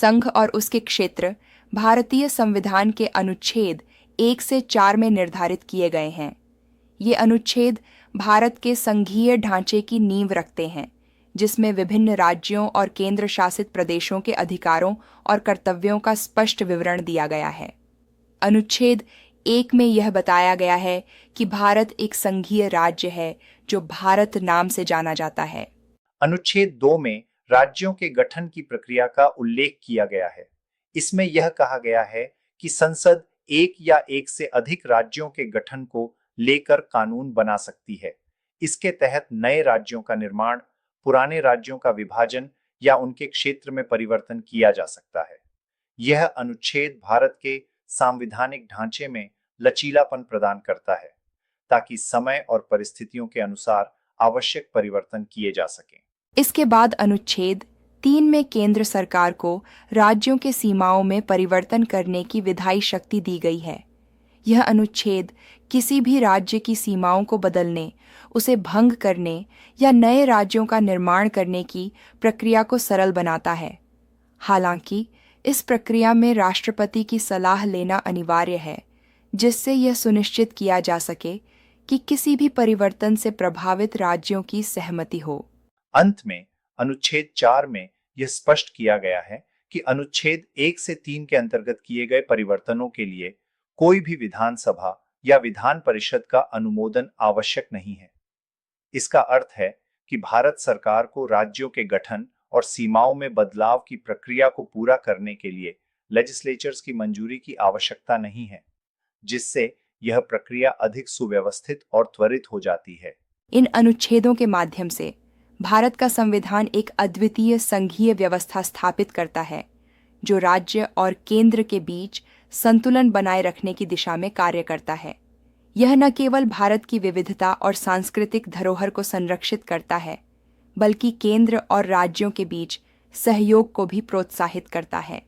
संघ और उसके क्षेत्र भारतीय संविधान के अनुच्छेद 1 से 4 में निर्धारित किए गए हैं। ये अनुच्छेद भारत के संघीय ढांचे की नींव रखते हैं, जिसमें विभिन्न राज्यों और केंद्र शासित प्रदेशों के अधिकारों और कर्तव्यों का स्पष्ट विवरण दिया गया है। अनुच्छेद 1 में यह बताया गया है कि भारत एक संघीय राज्य है जो भारत नाम से जाना जाता है। अनुच्छेद 2 में राज्यों के गठन की प्रक्रिया का उल्लेख किया गया है। इसमें यह कहा गया है कि संसद एक या एक से अधिक राज्यों के गठन को लेकर कानून बना सकती है। इसके तहत नए राज्यों का निर्माण, पुराने राज्यों का विभाजन या उनके क्षेत्र में परिवर्तन किया जा सकता है। यह अनुच्छेद भारत के सांविधानिक ढांचे में लचीलापन प्रदान करता है, ताकि समय और परिस्थितियों के अनुसार आवश्यक परिवर्तन किए जा सकें। इसके बाद अनुच्छेद 3 में केंद्र सरकार को राज्यों के सीमाओं में परिवर्तन करने की विधायी शक्ति दी गई है। यह अनुच्छेद किसी भी राज्य की सीमाओं को बदलने, उसे भंग करने या नए राज्यों का निर्माण करने की प्रक्रिया को सरल बनाता है। हालांकि इस प्रक्रिया में राष्ट्रपति की सलाह लेना अनिवार्य है, जिससे यह सुनिश्चित किया जा सके कि किसी भी परिवर्तन से प्रभावित राज्यों की सहमति हो। अंत में अनुच्छेद 4 में यह स्पष्ट किया गया है कि अनुच्छेद 1 से 3 के अंतर्गत किए गए परिवर्तनों के लिए कोई भी विधानसभा या विधान परिषद का अनुमोदन आवश्यक नहीं है। इसका अर्थ है कि भारत सरकार को राज्यों के गठन और सीमाओं में बदलाव की प्रक्रिया को पूरा करने के लिए लेजिस्लेचर्स की मंजूरी की आवश्यकता नहीं है, जिससे यह प्रक्रिया अधिक सुव्यवस्थित और त्वरित हो जाती है। इन अनुच्छेदों के माध्यम से भारत का संविधान एक अद्वितीय संघीय व्यवस्था स्थापित करता है, जो राज्य और केंद्र के बीच संतुलन बनाए रखने की दिशा में कार्य करता है। यह न केवल भारत की विविधता और सांस्कृतिक धरोहर को संरक्षित करता है, बल्कि केंद्र और राज्यों के बीच सहयोग को भी प्रोत्साहित करता है।